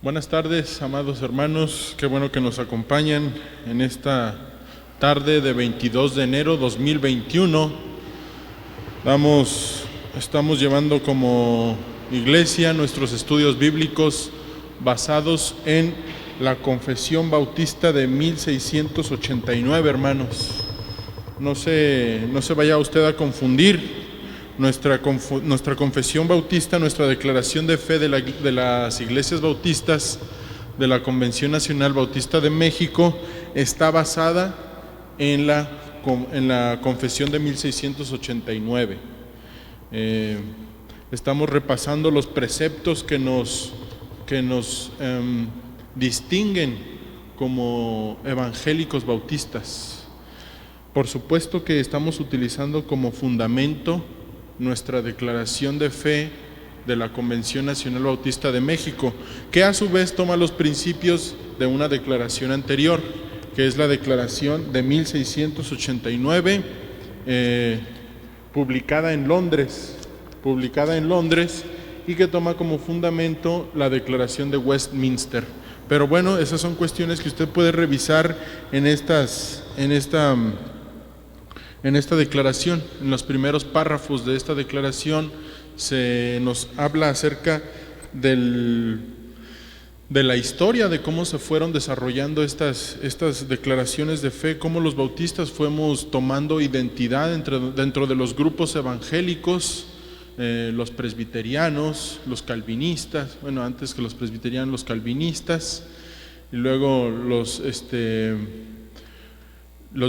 Buenas tardes, amados hermanos, qué bueno que nos acompañan en esta tarde de 22 de enero 2021. Estamos llevando como iglesia nuestros estudios bíblicos basados en la Confesión Bautista de 1689, hermanos. No se vaya usted a confundir. Nuestra confesión bautista, nuestra declaración de fe de las iglesias bautistas de la Convención Nacional Bautista de México está basada en la confesión de 1689. Estamos repasando los preceptos que nos distinguen como evangélicos bautistas. Por supuesto que estamos utilizando como fundamento nuestra declaración de fe de la Convención Nacional Bautista de México, que a su vez toma los principios de una declaración anterior, que es la declaración de 1689, publicada en Londres, y que toma como fundamento la declaración de Westminster. Pero bueno, esas son cuestiones que usted puede revisar en esta declaración. En los primeros párrafos de esta declaración se nos habla acerca de la historia, de cómo se fueron desarrollando estas declaraciones de fe, cómo los bautistas fuimos tomando identidad dentro de los grupos evangélicos, los presbiterianos, los calvinistas, bueno, antes que los presbiterianos, los calvinistas, y luego los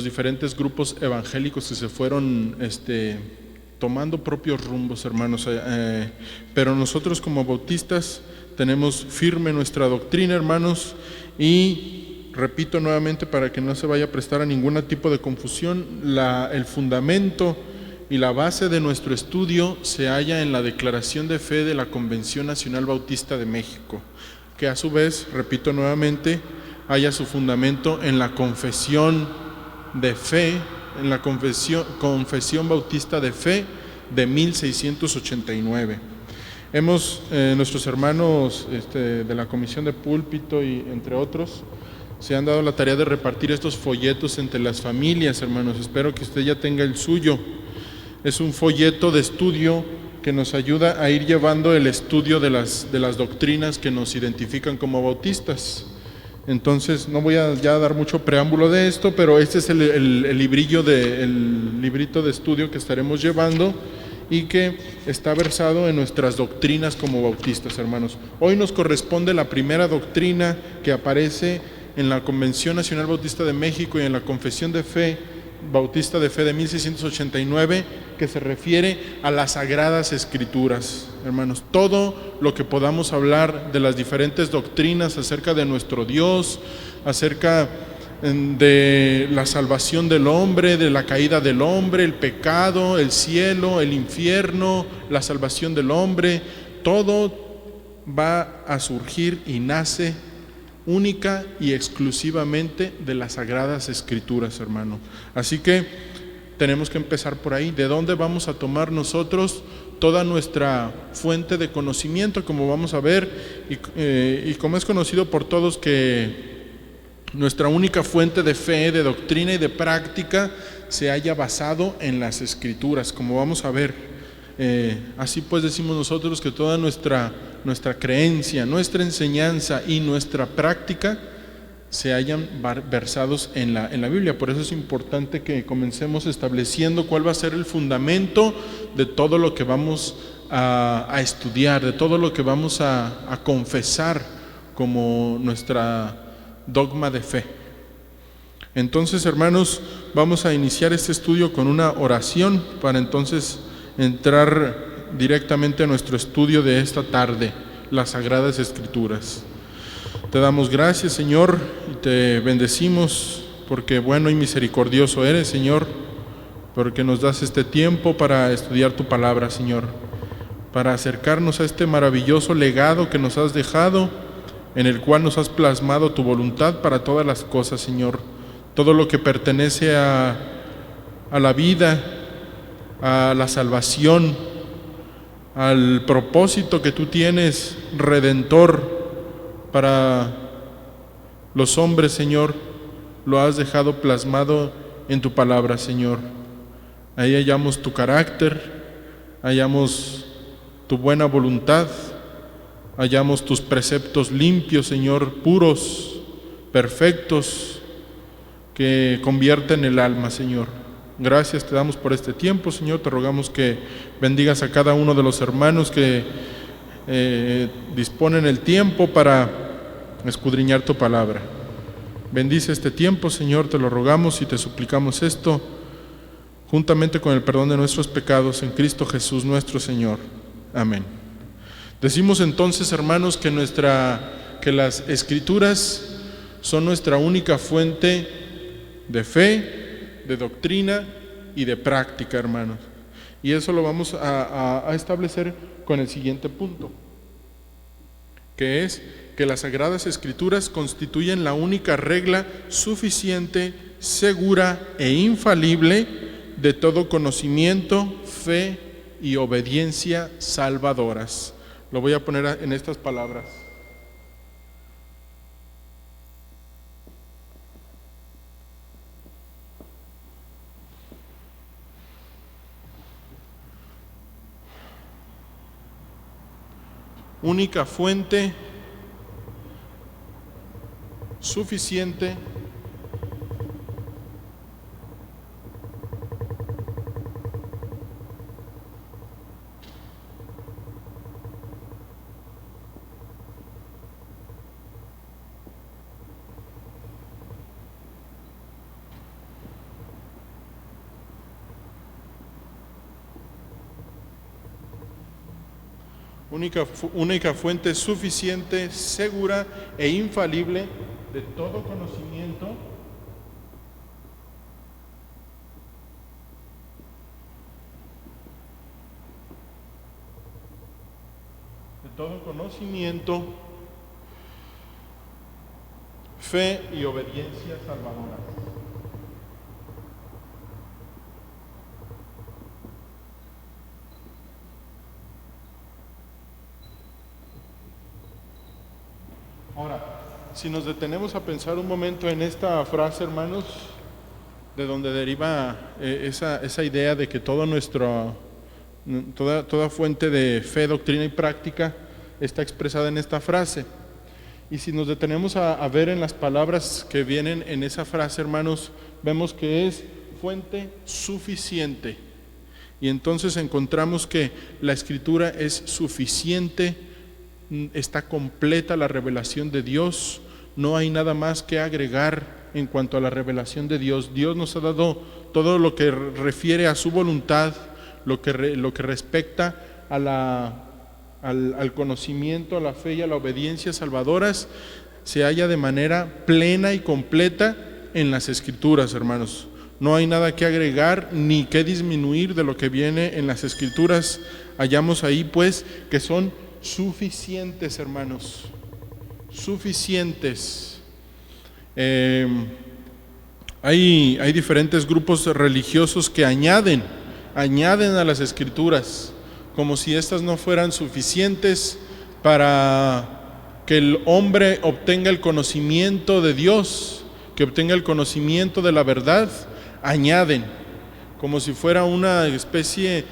diferentes grupos evangélicos que se fueron tomando propios rumbos, hermanos. Pero nosotros como bautistas tenemos firme nuestra doctrina, hermanos, y repito nuevamente para que no se vaya a prestar a ningún tipo de confusión, el fundamento y la base de nuestro estudio se halla en la declaración de fe de la Convención Nacional Bautista de México, que a su vez, repito nuevamente, halla su fundamento en la confesión de fe, en la confesión bautista de fe de 1689. Nuestros hermanos de la comisión de púlpito y entre otros se han dado la tarea de repartir estos folletos entre las familias, hermanos. Espero que usted ya tenga el suyo. Es un folleto de estudio que nos ayuda a ir llevando el estudio de las doctrinas que nos identifican como bautistas. Entonces no voy a ya dar mucho preámbulo de esto, pero este es el librito de estudio que estaremos llevando y que está versado en nuestras doctrinas como bautistas, hermanos. Hoy nos corresponde la primera doctrina que aparece en la Convención Nacional Bautista de México y en la Confesión de Fe Bautista de Fe de 1689, que se refiere a las Sagradas Escrituras. Hermanos, todo lo que podamos hablar de las diferentes doctrinas acerca de nuestro Dios, acerca de la salvación del hombre, de la caída del hombre, el pecado, el cielo, el infierno, la salvación del hombre, todo va a surgir y nace única y exclusivamente de las Sagradas Escrituras, hermano. Así que tenemos que empezar por ahí. ¿De dónde vamos a tomar nosotros toda nuestra fuente de conocimiento? Como vamos a ver, y como es conocido por todos que nuestra única fuente de fe, de doctrina y de práctica se haya basado en las Escrituras, como vamos a ver. Así pues decimos nosotros que toda nuestra creencia, nuestra enseñanza y nuestra práctica se hallan versados en la Biblia. Por eso es importante que comencemos estableciendo cuál va a ser el fundamento de todo lo que vamos a estudiar, de todo lo que vamos a confesar como nuestra dogma de fe. Entonces, hermanos, vamos a iniciar este estudio con una oración para entonces entrar directamente a nuestro estudio de esta tarde, las Sagradas Escrituras. Te damos gracias, Señor, y te bendecimos porque bueno y misericordioso eres, Señor, porque nos das este tiempo para estudiar tu palabra, Señor, para acercarnos a este maravilloso legado que nos has dejado, en el cual nos has plasmado tu voluntad para todas las cosas, Señor. Todo lo que pertenece a la vida, a la salvación, al propósito que tú tienes redentor para los hombres, Señor, lo has dejado plasmado en tu palabra, Señor. Ahí hallamos tu carácter, hallamos tu buena voluntad, hallamos tus preceptos limpios, Señor, puros, perfectos, que convierten el alma, Señor. Gracias te damos por este tiempo, Señor. Te rogamos que bendigas a cada uno de los hermanos que disponen el tiempo para escudriñar tu palabra. Bendice este tiempo, Señor, te lo rogamos y te suplicamos esto, juntamente con el perdón de nuestros pecados en Cristo Jesús nuestro Señor. Amén. Decimos entonces, hermanos, que las Escrituras son nuestra única fuente de fe, de doctrina y de práctica, hermanos. Y eso lo vamos a establecer con el siguiente punto, que es que las Sagradas Escrituras constituyen la única regla suficiente, segura e infalible de todo conocimiento, fe y obediencia salvadoras. Lo voy a poner en estas palabras. Única fuente suficiente, única fuente suficiente, segura e infalible de todo conocimiento, fe y obediencia salvadora. Ahora, si nos detenemos a pensar un momento en esta frase, hermanos, de donde deriva esa idea de que toda fuente de fe, doctrina y práctica está expresada en esta frase. Y si nos detenemos a ver en las palabras que vienen en esa frase, hermanos, vemos que es fuente suficiente. Y entonces encontramos que la Escritura es suficiente, está completa la revelación de Dios, no hay nada más que agregar en cuanto a la revelación de Dios. Dios nos ha dado todo lo que refiere a su voluntad, lo que respecta al conocimiento, a la fe y a la obediencia salvadoras, se halla de manera plena y completa en las Escrituras, hermanos. No hay nada que agregar ni que disminuir de lo que viene en las Escrituras. Hallamos ahí, pues, que son suficientes, hermanos, suficientes. Hay diferentes grupos religiosos que añaden a las Escrituras, como si estas no fueran suficientes para que el hombre obtenga el conocimiento de Dios, que obtenga el conocimiento de la verdad. Añaden, como si fuera una especie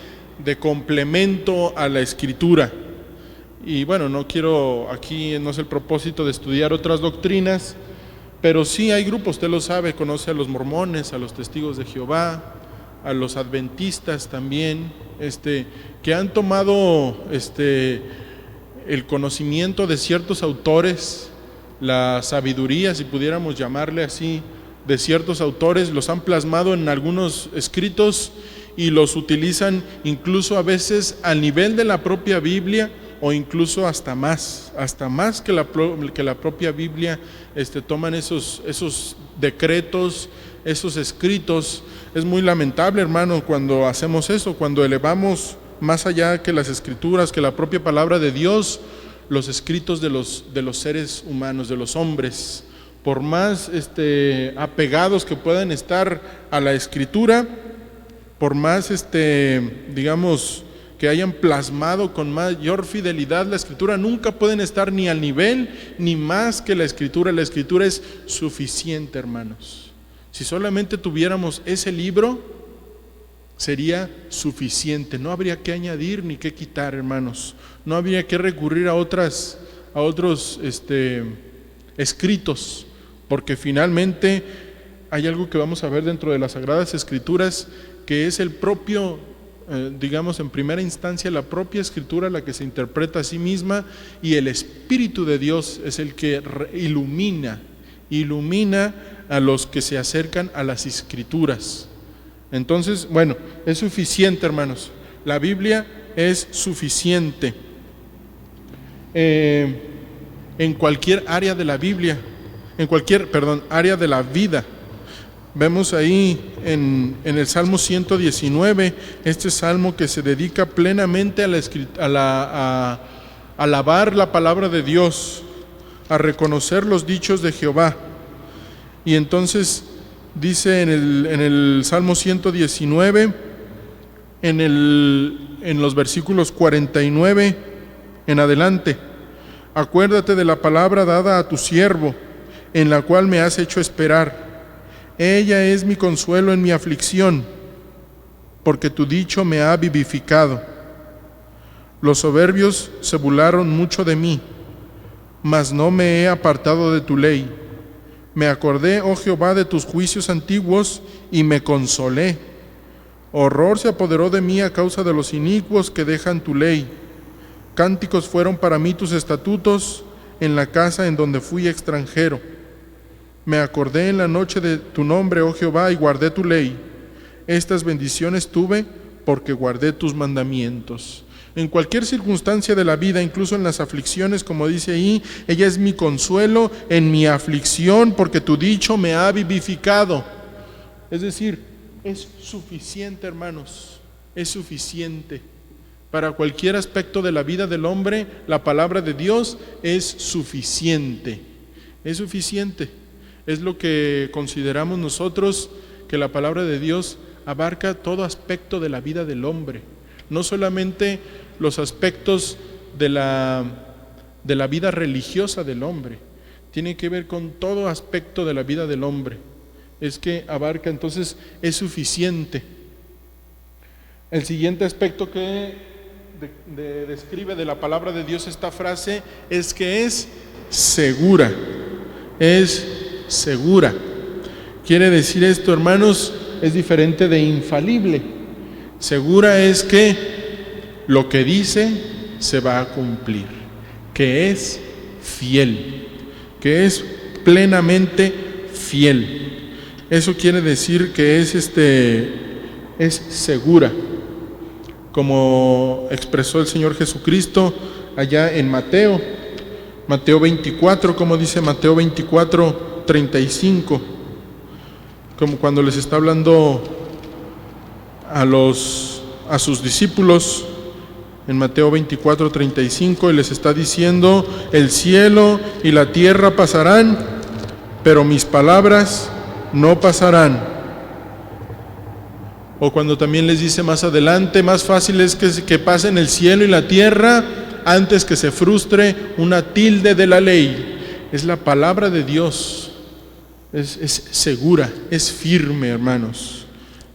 de complemento a la Escritura. Y bueno, aquí no es el propósito de estudiar otras doctrinas, pero sí hay grupos, usted lo sabe, conoce a los mormones, a los testigos de Jehová, a los adventistas también, que han tomado el conocimiento de ciertos autores, la sabiduría, si pudiéramos llamarle así, de ciertos autores, los han plasmado en algunos escritos y los utilizan incluso a veces al nivel de la propia Biblia, o incluso hasta más que la propia Biblia. Toman esos decretos, esos escritos. Es muy lamentable, hermano, cuando hacemos eso, cuando elevamos más allá que las Escrituras, que la propia palabra de Dios, los escritos de los seres humanos, de los hombres. Por más apegados que puedan estar a la Escritura, por más digamos que hayan plasmado con mayor fidelidad la Escritura, nunca pueden estar ni al nivel ni más que la Escritura. La Escritura es suficiente, hermanos. Si solamente tuviéramos ese libro, sería suficiente. No habría que añadir ni que quitar, hermanos. No habría que recurrir a otros escritos, porque finalmente hay algo que vamos a ver dentro de las Sagradas Escrituras, que es el propio, digamos en primera instancia, la propia Escritura la que se interpreta a sí misma, y el Espíritu de Dios es el que ilumina a los que se acercan a las Escrituras. Entonces, bueno, es suficiente, hermanos. La Biblia es suficiente en cualquier área de la Biblia, área de la vida. Vemos ahí en el Salmo 119, este salmo que se dedica plenamente a alabar la palabra de Dios, a reconocer los dichos de Jehová. Y entonces dice en el Salmo 119, en los versículos 49 en adelante: acuérdate de la palabra dada a tu siervo, en la cual me has hecho esperar. Ella es mi consuelo en mi aflicción, porque tu dicho me ha vivificado. Los soberbios se burlaron mucho de mí, mas no me he apartado de tu ley. Me acordé, oh Jehová, de tus juicios antiguos y me consolé. Horror se apoderó de mí a causa de los inicuos que dejan tu ley. Cánticos fueron para mí tus estatutos en la casa en donde fui extranjero. Me acordé en la noche de tu nombre, oh Jehová, y guardé tu ley. Estas bendiciones tuve porque guardé tus mandamientos. En cualquier circunstancia de la vida, incluso en las aflicciones, como dice ahí, ella es mi consuelo en mi aflicción, porque tu dicho me ha vivificado. Es decir, es suficiente, hermanos, es suficiente. Para cualquier aspecto de la vida del hombre, la palabra de Dios es suficiente. Es suficiente. Es lo que consideramos nosotros, que la palabra de Dios abarca todo aspecto de la vida del hombre. No solamente los aspectos de la vida religiosa del hombre, tiene que ver con todo aspecto de la vida del hombre. Es que abarca, entonces es suficiente. El siguiente aspecto que describe de la palabra de Dios esta frase es que es segura. Es segura. Quiere decir esto, hermanos, es diferente de infalible. Segura es que lo que dice se va a cumplir, que es fiel, que es plenamente fiel. Eso quiere decir que es segura, como expresó el Señor Jesucristo allá en Mateo 24, como dice Mateo 24:35, como cuando les está hablando a sus discípulos en Mateo 24:35, y les está diciendo: el cielo y la tierra pasarán, pero mis palabras no pasarán. O cuando también les dice más adelante: más fácil es que pasen el cielo y la tierra antes que se frustre una tilde de la ley. Es la palabra de Dios, es segura, es firme, hermanos.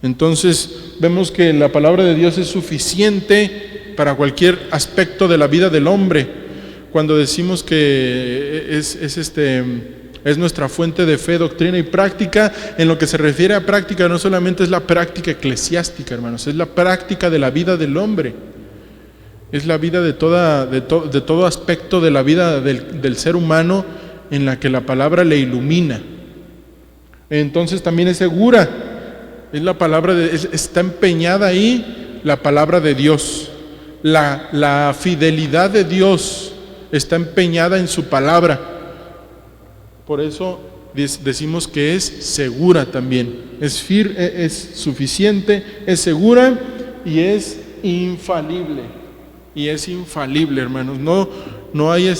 Entonces vemos que la palabra de Dios es suficiente para cualquier aspecto de la vida del hombre. Cuando decimos que es nuestra fuente de fe, doctrina y práctica, en lo que se refiere a práctica no solamente es la práctica eclesiástica, hermanos, es la práctica de la vida del hombre. Es la vida de todo aspecto de la vida del ser humano, en la que la palabra le ilumina. Entonces también es segura. Es la palabra está empeñada ahí la palabra de Dios. La fidelidad de Dios está empeñada en su palabra. Por eso decimos que es segura también. Es suficiente, es segura y es infalible. Y es infalible, hermanos. No hay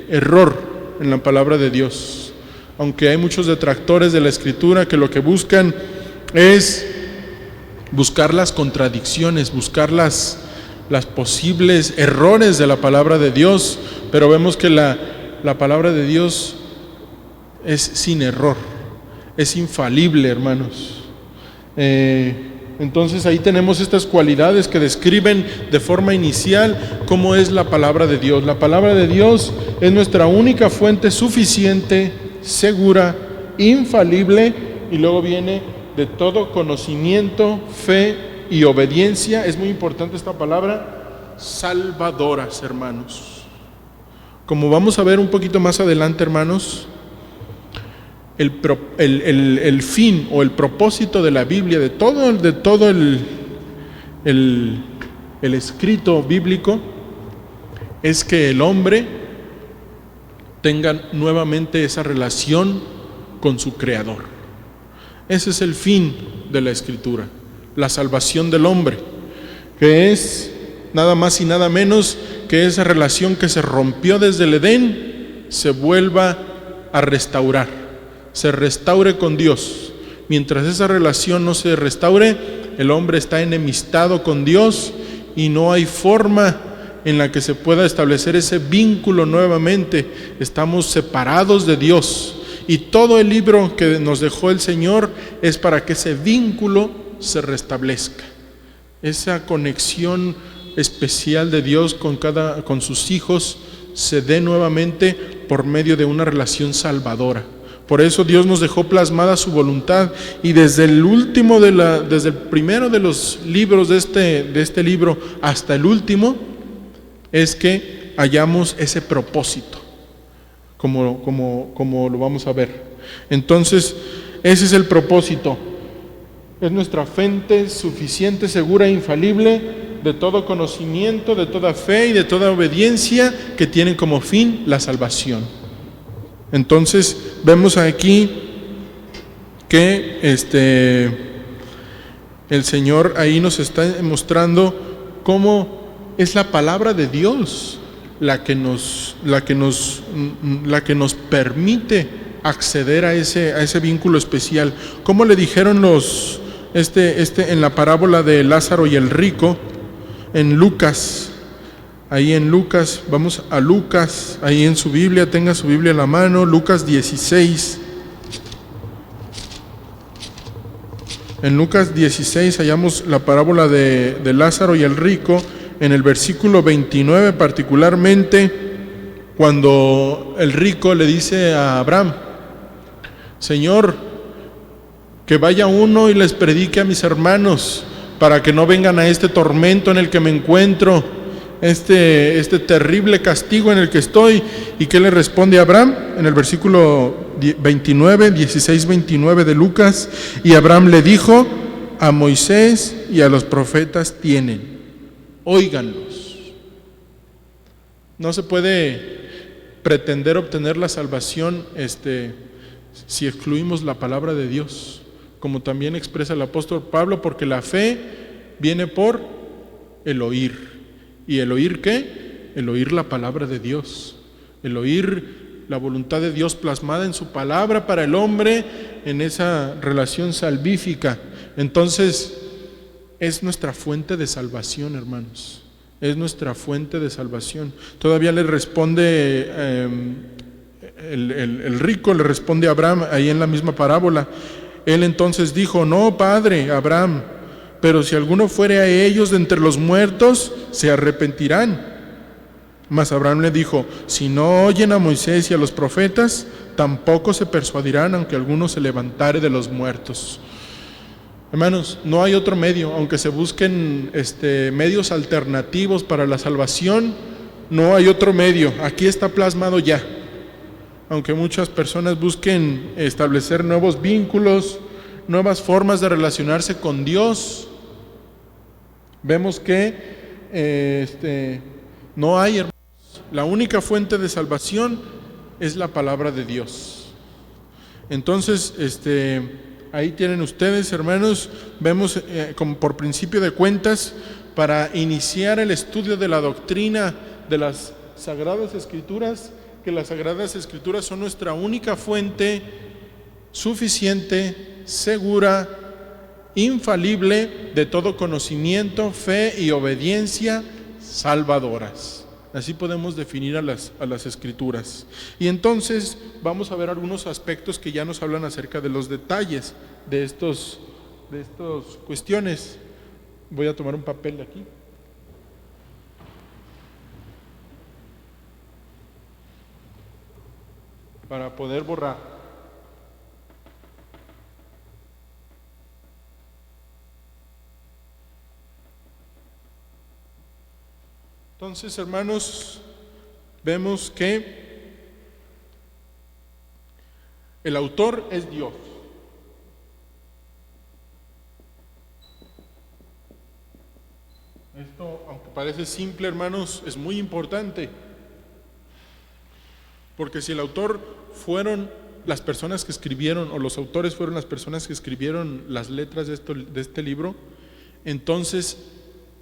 error en la palabra de Dios. Aunque hay muchos detractores de la Escritura que lo que buscan es buscar las contradicciones, buscar las las posibles errores de la palabra de Dios, pero vemos que la palabra de Dios es sin error, es infalible, hermanos. Entonces ahí tenemos estas cualidades que describen de forma inicial cómo es la palabra de Dios. La palabra de Dios es nuestra única fuente suficiente, segura, infalible, y luego viene de todo conocimiento, fe y obediencia. Es muy importante esta palabra, salvadoras, hermanos. Como vamos a ver un poquito más adelante, hermanos, el fin o el propósito de la Biblia, de todo el escrito bíblico, es que el hombre tenga nuevamente esa relación con su Creador. Ese es el fin de la Escritura, la salvación del hombre, que es nada más y nada menos que esa relación que se rompió desde el Edén se vuelva a restaurar, se restaure con Dios. Mientras esa relación no se restaure, el hombre está enemistado con Dios y no hay forma en la que se pueda establecer ese vínculo nuevamente. Estamos separados de Dios, y todo el libro que nos dejó el Señor es para que ese vínculo se restablezca, esa conexión especial de Dios con sus hijos se dé nuevamente por medio de una relación salvadora. Por eso Dios nos dejó plasmada su voluntad, y desde el primero de los libros de este libro hasta el último es que hallamos ese propósito, como lo vamos a ver. Entonces, ese es el propósito. Es nuestra fuente suficiente, segura e infalible de todo conocimiento, de toda fe y de toda obediencia, que tienen como fin la salvación. Entonces, vemos aquí que el Señor ahí nos está mostrando cómo es la palabra de Dios la que nos permite acceder a ese vínculo especial. Como le dijeron en la parábola de Lázaro y el rico, en Lucas, vamos a Lucas, ahí en su Biblia, tenga su Biblia en la mano, Lucas 16. En Lucas 16 hallamos la parábola de Lázaro y el rico, en el versículo 29 particularmente, cuando el rico le dice a Abraham: Señor, que vaya uno y les predique a mis hermanos, para que no vengan a este tormento en el que me encuentro, este terrible castigo en el que estoy. ¿Y qué le responde Abraham? En el versículo 16-29 de Lucas: y Abraham le dijo: a Moisés y a los profetas tienen, óiganlos. No se puede pretender obtener la salvación si excluimos la palabra de Dios, como también expresa el apóstol Pablo, porque la fe viene por el oír. ¿Y el oír qué? El oír la palabra de Dios, el oír la voluntad de Dios plasmada en su palabra para el hombre, en esa relación salvífica. Entonces, es nuestra fuente de salvación, hermanos. Es nuestra fuente de salvación. Todavía le responde el rico, le responde a Abraham ahí en la misma parábola. Él entonces dijo: no, padre Abraham, pero si alguno fuere a ellos de entre los muertos, se arrepentirán. Mas Abraham le dijo: si no oyen a Moisés y a los profetas, tampoco se persuadirán, aunque alguno se levantare de los muertos. Hermanos, no hay otro medio. Aunque se busquen medios alternativos para la salvación, no hay otro medio. Aquí está plasmado ya. Aunque muchas personas busquen establecer nuevos vínculos, nuevas formas de relacionarse con Dios, vemos que no hay, hermanos. La única fuente de salvación es la palabra de Dios. Entonces, ahí tienen ustedes, hermanos. Vemos como por principio de cuentas, para iniciar el estudio de la doctrina de las Sagradas Escrituras, que las Sagradas Escrituras son nuestra única fuente suficiente, segura, infalible de todo conocimiento, fe y obediencia salvadoras. Así podemos definir a las Escrituras. Y entonces vamos a ver algunos aspectos que ya nos hablan acerca de los detalles de estas cuestiones. Voy a tomar un papel de aquí. Para poder borrar. Entonces, hermanos, vemos que el autor es Dios. Esto, aunque parece simple, hermanos, es muy importante. Porque si el autor fueron las personas que escribieron, o los autores fueron las personas que escribieron las letras de este libro, entonces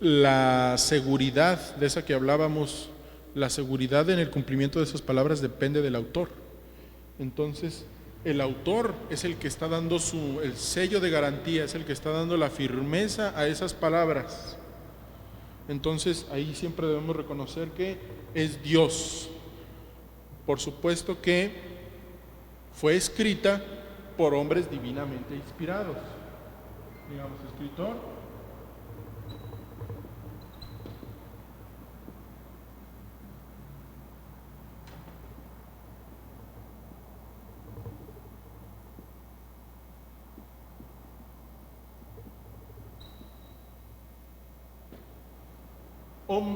la seguridad de esa que hablábamos, la seguridad en el cumplimiento de esas palabras depende del autor. Entonces, el autor es el que está dando el sello de garantía, es el que está dando la firmeza a esas palabras. Entonces, ahí siempre debemos reconocer que es Dios. Por supuesto que fue escrita por hombres divinamente inspirados. Digamos, escritor.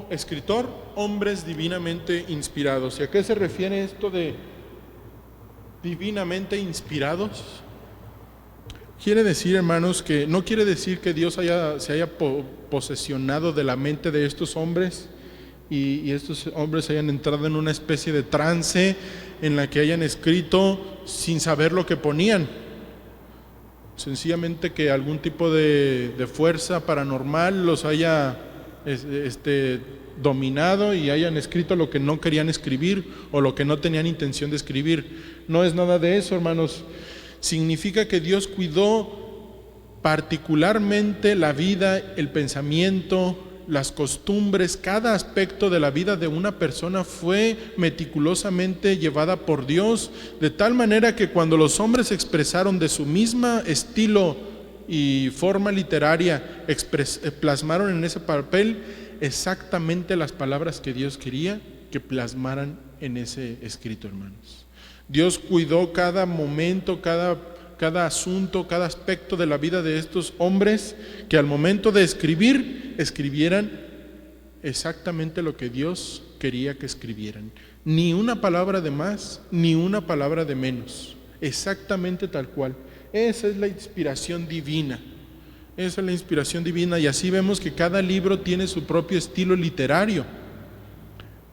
Escritor, hombres divinamente inspirados. ¿Y a qué se refiere esto de divinamente inspirados? Quiere decir, hermanos, que no quiere decir que Dios se haya posesionado de la mente de estos hombres y estos hombres hayan entrado en una especie de trance en la que hayan escrito sin saber lo que ponían. Sencillamente que algún tipo de fuerza paranormal los haya dominado y hayan escrito lo que no querían escribir o lo que no tenían intención de escribir. No es nada de eso, hermanos. Significa que Dios cuidó particularmente la vida, el pensamiento, las costumbres, cada aspecto de la vida de una persona fue meticulosamente llevada por Dios, de tal manera que cuando los hombres expresaron de su misma estilo y forma literaria, plasmaron en ese papel exactamente las palabras que Dios quería que plasmaran en ese escrito, hermanos. Dios cuidó cada momento, cada asunto, cada aspecto de la vida de estos hombres, que al momento de escribir, escribieran exactamente lo que Dios quería que escribieran. Ni una palabra de más, ni una palabra de menos. Exactamente tal cual. Esa es la inspiración divina. Esa es la inspiración divina. Y así vemos que cada libro tiene su propio estilo literario.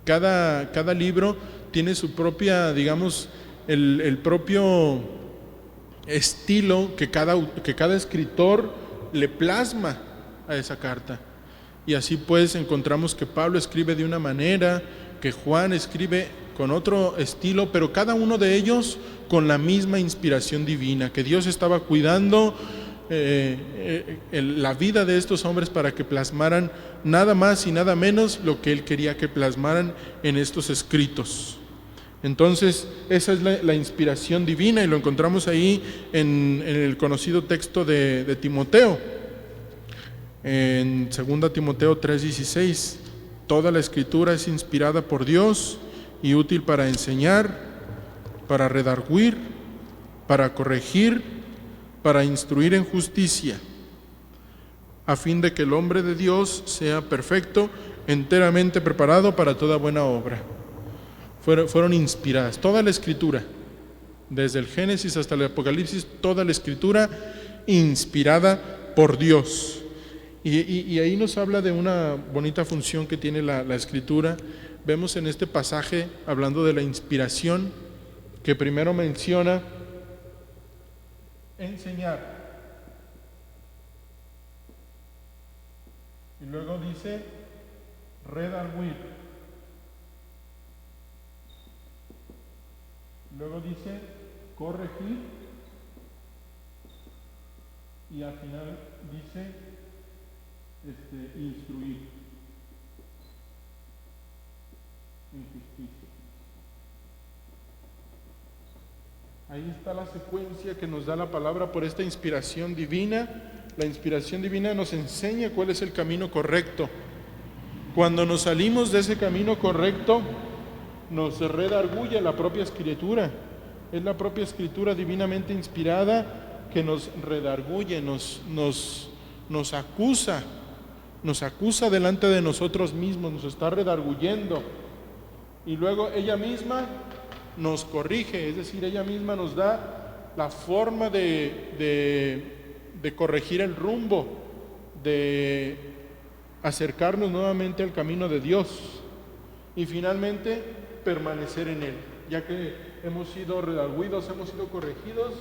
Cada libro tiene su propia, digamos, el propio estilo que cada escritor le plasma a esa carta. Y así pues encontramos que Pablo escribe de una manera, que Juan escribe con otro estilo, pero cada uno de ellos con la misma inspiración divina, que Dios estaba cuidando la vida de estos hombres para que plasmaran nada más y nada menos lo que Él quería que plasmaran en estos escritos. Entonces, esa es la inspiración divina y lo encontramos ahí en el conocido texto de Timoteo, en 2 Timoteo 3:16. Toda la escritura es inspirada por Dios y útil para enseñar, para redarguir, para corregir, para instruir en justicia, a fin de que el hombre de Dios sea perfecto, enteramente preparado para toda buena obra. Fueron inspiradas, toda la escritura, desde el Génesis hasta el Apocalipsis, toda la escritura inspirada por Dios. Y ahí nos habla de una bonita función que tiene la escritura. Vemos en este pasaje, hablando de la inspiración, que primero menciona enseñar, y luego dice redarguir, luego dice corregir, y al final dice instruir. Ahí está la secuencia que nos da la palabra por esta inspiración divina. La inspiración divina nos enseña cuál es el camino correcto. Cuando nos salimos de ese camino correcto, nos redarguye la propia Escritura. Es la propia Escritura divinamente inspirada que nos redarguye, nos acusa delante de nosotros mismos, nos está redarguyendo. Y luego ella misma nos corrige, es decir, ella misma nos da la forma de corregir el rumbo, de acercarnos nuevamente al camino de Dios y finalmente permanecer en Él. Ya que hemos sido redarguidos, hemos sido corregidos,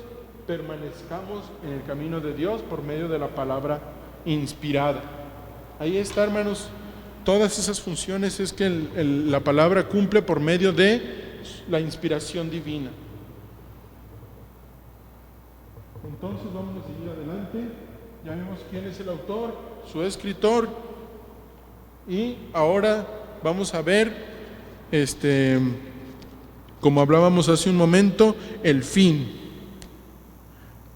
permanezcamos en el camino de Dios por medio de la palabra inspirada. Ahí está, hermanos, todas esas funciones es que la palabra cumple por medio de la inspiración divina. Entonces vamos a seguir adelante. Ya vimos quién es el autor, su escritor, y ahora vamos a ver, como hablábamos hace un momento, el fin.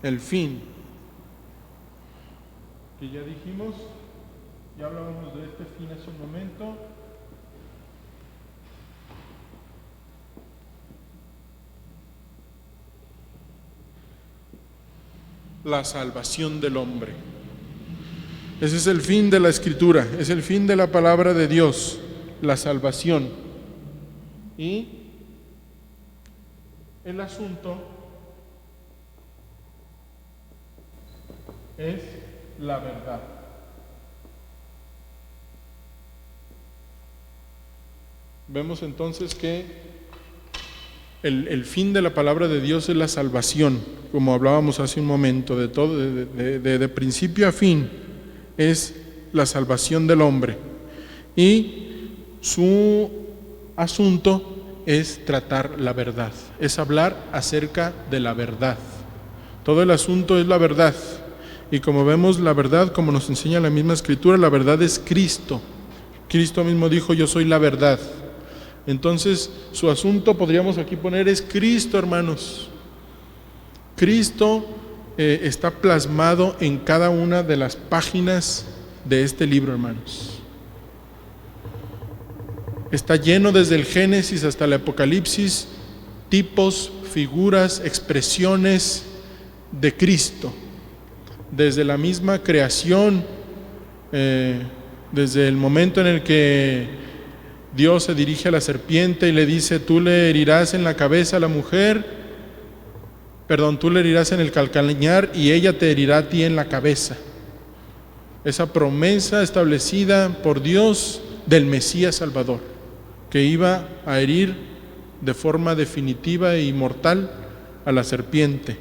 El fin. Que ya dijimos, ya hablábamos de este fin hace un momento. La salvación del hombre. Ese es el fin de la Escritura, es el fin de la palabra de Dios, la salvación. Y el asunto es la verdad. Vemos entonces que el fin de la palabra de Dios es la salvación, como hablábamos hace un momento, de todo, de principio a fin, es la salvación del hombre. Y su asunto es tratar la verdad, es hablar acerca de la verdad. Todo el asunto es la verdad. Y como vemos, la verdad, como nos enseña la misma Escritura, la verdad es Cristo. Cristo mismo dijo: yo soy la verdad. Entonces, su asunto, podríamos aquí poner, es Cristo, hermanos. Cristo está plasmado en cada una de las páginas de este libro, hermanos. Está lleno desde el Génesis hasta el Apocalipsis, tipos, figuras, expresiones de Cristo. Desde la misma creación, desde el momento en el que Dios se dirige a la serpiente y le dice: tú le herirás en la cabeza a la mujer, tú le herirás en el calcañar y ella te herirá a ti en la cabeza. Esa promesa establecida por Dios del Mesías Salvador, que iba a herir de forma definitiva e inmortal a la serpiente.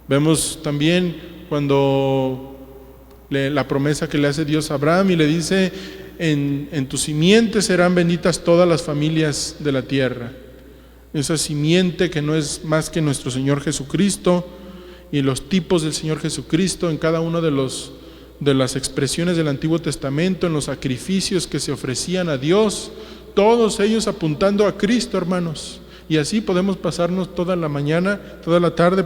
Vemos también cuando la promesa que le hace Dios a Abraham y le dice: en tu simiente serán benditas todas las familias de la tierra. Esa simiente que no es más que nuestro Señor Jesucristo, y los tipos del Señor Jesucristo en cada uno de las expresiones del Antiguo Testamento, en los sacrificios que se ofrecían a Dios, todos ellos apuntando a Cristo, hermanos. Y así podemos pasarnos toda la tarde,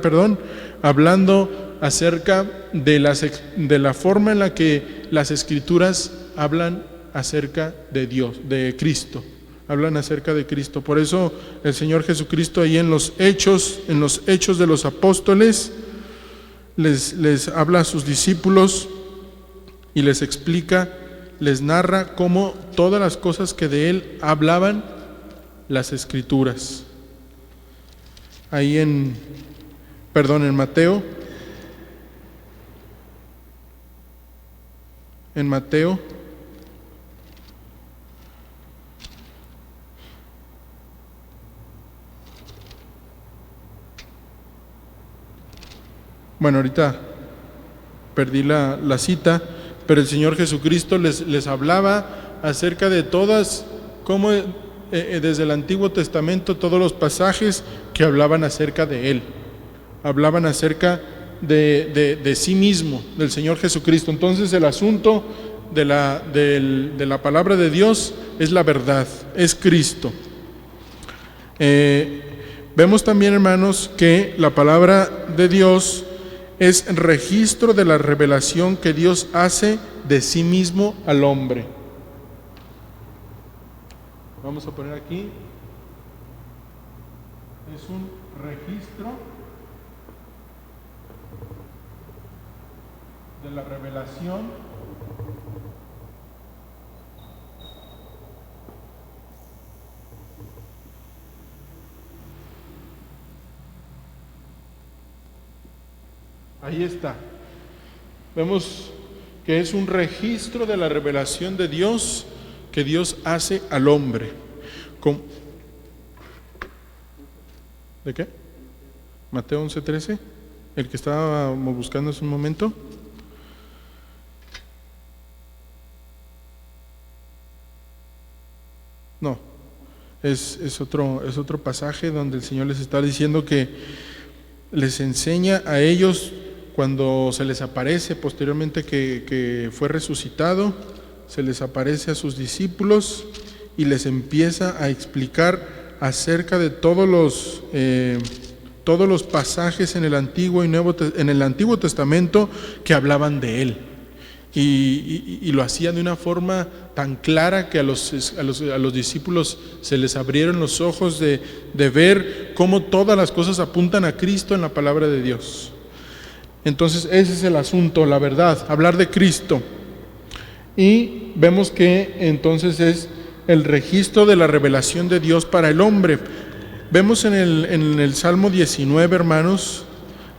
hablando acerca de la forma en la que las Escrituras hablan acerca de Dios, de Cristo. Hablan acerca de Cristo. Por eso el Señor Jesucristo ahí en los hechos de los apóstoles, les habla a sus discípulos y les explica, les narra cómo todas las cosas que de Él hablaban las Escrituras. Ahí en Mateo. En Mateo. Bueno, ahorita perdí la cita, pero el Señor Jesucristo les hablaba acerca de todas, cómo desde el Antiguo Testamento, todos los pasajes que hablaban acerca de Él, hablaban acerca de sí mismo, del Señor Jesucristo. Entonces el asunto de la palabra de Dios es la verdad, es Cristo. Vemos también, hermanos, que la palabra de Dios es registro de la revelación que Dios hace de sí mismo al hombre. Vamos a poner aquí, es un registro de la revelación ahí está. Vemos que es un registro de la revelación de Dios que Dios hace al hombre. ¿De qué? Mateo 11:13, el que estábamos buscando hace un momento. No, es otro pasaje donde el Señor les está diciendo que les enseña a ellos cuando se les aparece posteriormente que fue resucitado, se les aparece a sus discípulos y les empieza a explicar acerca de todos los pasajes en el Antiguo Testamento que hablaban de Él. Y lo hacía de una forma tan clara que a los discípulos se les abrieron los ojos de ver cómo todas las cosas apuntan a Cristo en la palabra de Dios. Entonces ese es el asunto, la verdad, hablar de Cristo. Y vemos que entonces es el registro de la revelación de Dios para el hombre. Vemos en el Salmo 19, hermanos,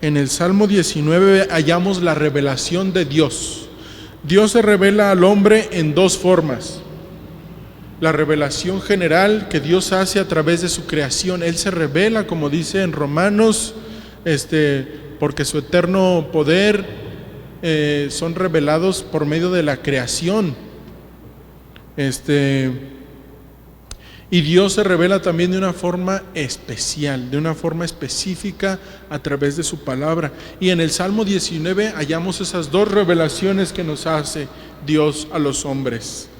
en el Salmo 19 hallamos la revelación de Dios. Dios se revela al hombre en dos formas. La revelación general que Dios hace a través de su creación. Él se revela, como dice en Romanos, porque su eterno poder son revelados por medio de la creación. Y Dios se revela también de una forma especial, de una forma específica a través de su palabra. Y en el Salmo 19 hallamos esas dos revelaciones que nos hace Dios a los hombres.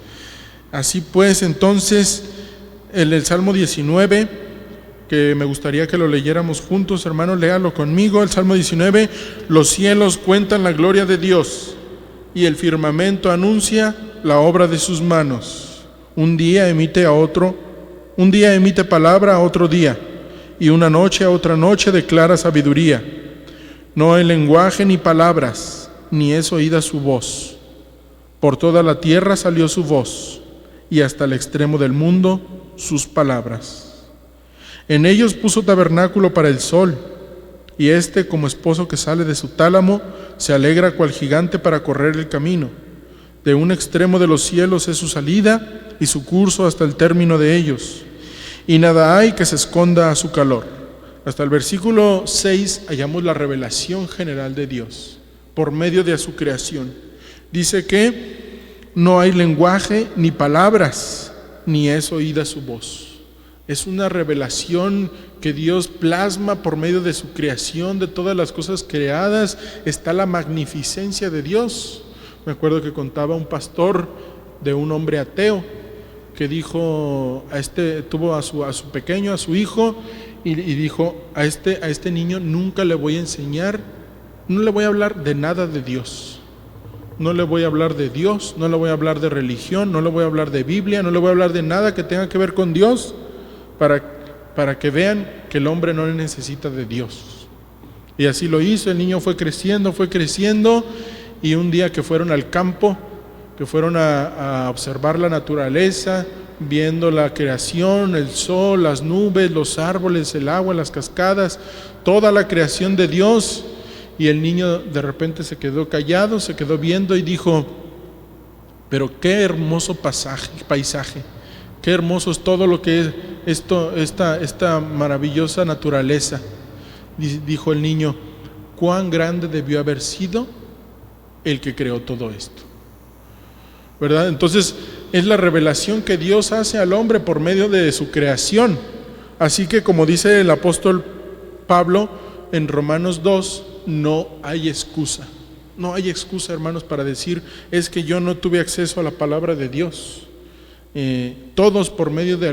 Así pues, entonces, en el Salmo 19, que me gustaría que lo leyéramos juntos, hermano, léalo conmigo. El Salmo 19: los cielos cuentan la gloria de Dios, y el firmamento anuncia la obra de sus manos. Un día emite palabra a otro día, y una noche a otra noche declara sabiduría. No hay lenguaje ni palabras, ni es oída su voz. Por toda la tierra salió su voz, y hasta el extremo del mundo sus palabras. En ellos puso tabernáculo para el sol, y como esposo que sale de su tálamo, se alegra cual gigante para correr el camino. De un extremo de los cielos es su salida, y su curso hasta el término de ellos, y nada hay que se esconda a su calor. Hasta el versículo 6 hallamos la revelación general de Dios por medio de su creación. Dice que no hay lenguaje ni palabras, ni es oída su voz. Es una revelación que Dios plasma por medio de su creación, de todas las cosas creadas. Está la magnificencia de Dios. Me acuerdo que contaba un pastor de un hombre ateo que dijo, tuvo a su pequeño, a su hijo, y dijo, a este niño nunca le voy a enseñar, no le voy a hablar de nada de Dios. No le voy a hablar de Dios, no le voy a hablar de religión, no le voy a hablar de Biblia, no le voy a hablar de nada que tenga que ver con Dios, para que vean que el hombre no necesita de Dios. Y así lo hizo. El niño fue creciendo, y un día que fueron al campo, que fueron a observar la naturaleza, viendo la creación, el sol, las nubes, los árboles, el agua, las cascadas, toda la creación de Dios, y el niño de repente se quedó callado, se quedó viendo y dijo, pero qué hermoso paisaje, qué hermoso es todo lo que es esta maravillosa naturaleza. Dijo el niño, cuán grande debió haber sido el que creó todo esto, ¿verdad? Entonces es la revelación que Dios hace al hombre por medio de su creación. Así que, como dice el apóstol Pablo en Romanos 2, no hay excusa. No hay excusa, hermanos, para decir, es que yo no tuve acceso a la palabra de Dios. Todos por medio de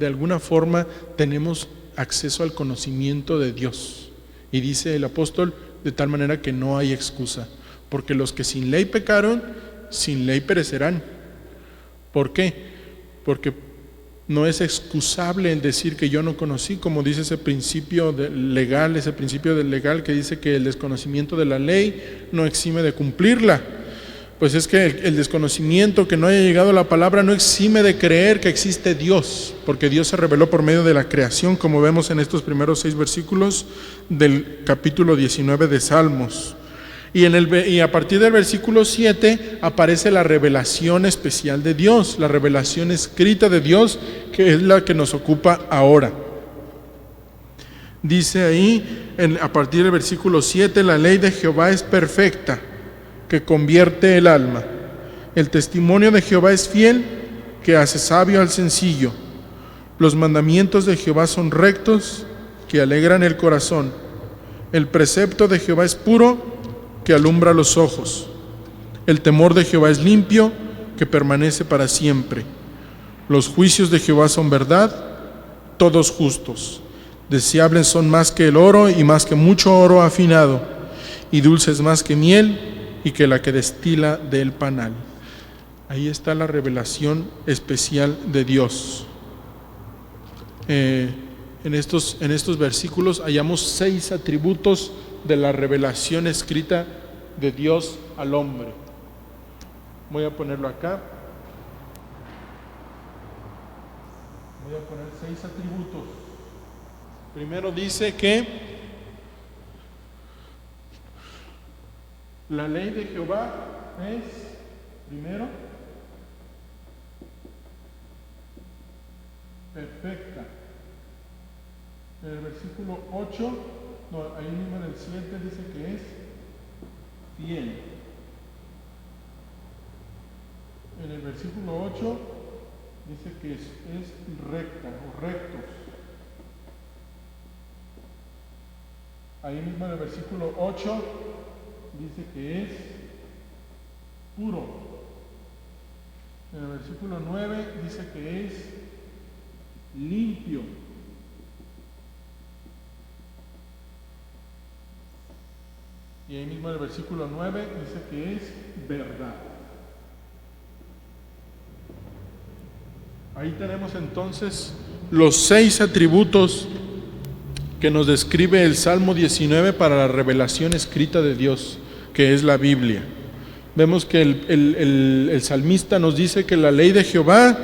de alguna forma tenemos acceso al conocimiento de Dios. Y dice el apóstol, de tal manera que no hay excusa, porque los que sin ley pecaron, sin ley perecerán. ¿Por qué? Porque no es excusable el decir que yo no conocí, como dice ese principio legal, ese principio del legal que dice que el desconocimiento de la ley no exime de cumplirla. Pues es que el desconocimiento, que no haya llegado a la palabra, no exime de creer que existe Dios, porque Dios se reveló por medio de la creación, como vemos en estos primeros 6 versículos del capítulo 19 de Salmos. Y a partir del versículo 7 aparece la revelación especial de Dios, la revelación escrita de Dios, que es la que nos ocupa ahora. Dice ahí, a partir del versículo 7, la ley de Jehová es perfecta, que convierte el alma. El testimonio de Jehová es fiel, que hace sabio al sencillo. Los mandamientos de Jehová son rectos, que alegran el corazón. El precepto de Jehová es puro, que alumbra los ojos. El temor de Jehová es limpio, que permanece para siempre. Los juicios de Jehová son verdad, todos justos. Deseables son más que el oro y más que mucho oro afinado, y dulces más que miel y que la que destila del panal. Ahí está la revelación especial de Dios. En estos versículos hallamos 6 atributos de la revelación escrita de Dios al hombre. Voy a ponerlo acá. Voy a poner 6 atributos. Primero dice que la ley de Jehová es, primero, perfecta. En el versículo 8, ahí mismo en el 7 dice que es fiel. En el versículo 8 dice que es recta o rectos. Ahí mismo en el versículo 8 dice que es puro. En el versículo 9 dice que es limpio. Y ahí mismo en el versículo 9 dice que es verdad. Ahí tenemos entonces los 6 atributos que nos describe el Salmo 19 para la revelación escrita de Dios, que es la Biblia. Vemos que el salmista nos dice que la ley de Jehová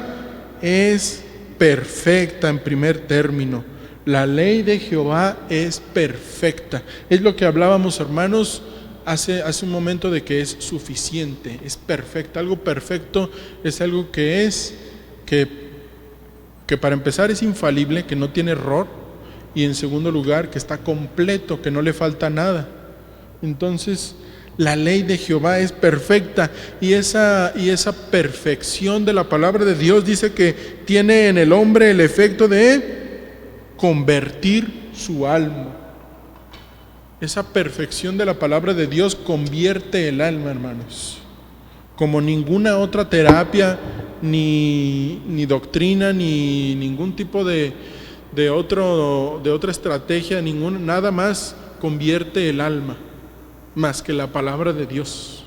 es perfecta en primer término. La ley de Jehová es perfecta. Es lo que hablábamos, hermanos, hace un momento, de que es suficiente, es perfecta. Algo perfecto es algo que para empezar es infalible, que no tiene error, y en segundo lugar que está completo, que no le falta nada. Entonces la ley de Jehová es perfecta, y esa perfección de la palabra de Dios dice que tiene en el hombre el efecto de convertir su alma. Esa perfección de la palabra de Dios convierte el alma, hermanos, como ninguna otra terapia, ni doctrina, ni ningún tipo de otra estrategia, nada más convierte el alma, más que la palabra de Dios.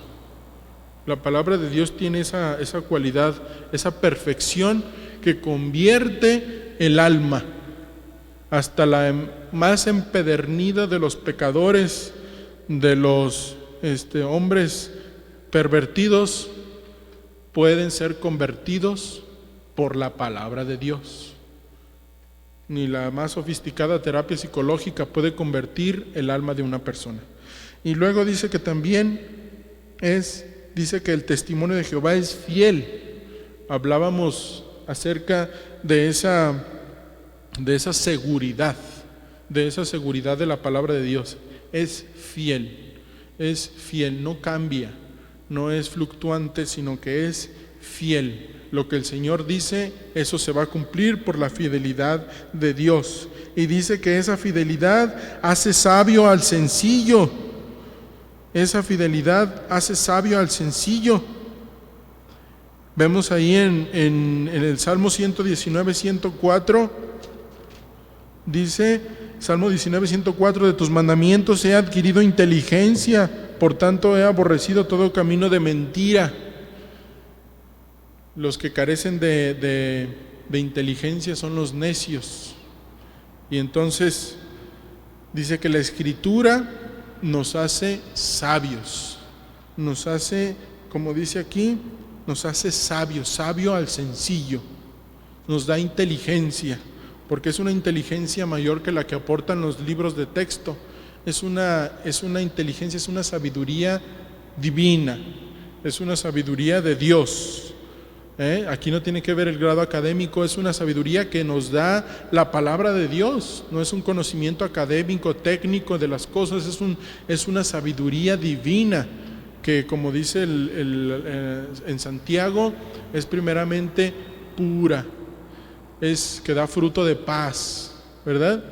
La palabra de Dios tiene esa cualidad, esa perfección que convierte el alma. Hasta la más empedernida de los pecadores, de los hombres pervertidos, pueden ser convertidos por la palabra de Dios. Ni la más sofisticada terapia psicológica puede convertir el alma de una persona. Y luego dice que también dice que el testimonio de Jehová es fiel. Hablábamos acerca de esa seguridad, de la palabra de Dios. Es fiel, no cambia, no es fluctuante, sino que es fiel. Lo que el Señor dice, eso se va a cumplir por la fidelidad de Dios. Y dice que esa fidelidad hace sabio al sencillo. Esa fidelidad hace sabio al sencillo. Vemos ahí en el Salmo 119, 104, dice, Salmo 19, 104, de tus mandamientos he adquirido inteligencia, por tanto he aborrecido todo camino de mentira. Los que carecen de inteligencia son los necios. Y entonces dice que la Escritura nos hace sabios, nos hace, como dice aquí, nos hace sabios, sabio al sencillo, nos da inteligencia, porque es una inteligencia mayor que la que aportan los libros de texto, es una inteligencia, es una sabiduría divina, es una sabiduría de Dios. Aquí no tiene que ver el grado académico, es una sabiduría que nos da la palabra de Dios, no es un conocimiento académico, técnico de las cosas, es una sabiduría divina que, como dice en Santiago, es primeramente pura, es que da fruto de paz, ¿verdad?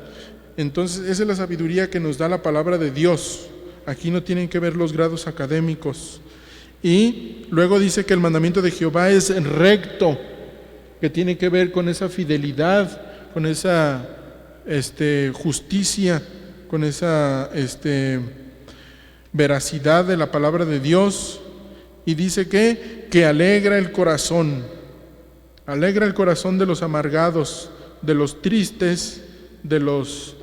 Entonces esa es la sabiduría que nos da la palabra de Dios. Aquí no tienen que ver los grados académicos. Y luego dice que el mandamiento de Jehová es recto, que tiene que ver con esa fidelidad, con esa justicia, con esa veracidad de la palabra de Dios. Y dice que alegra el corazón de los amargados, de los tristes, de los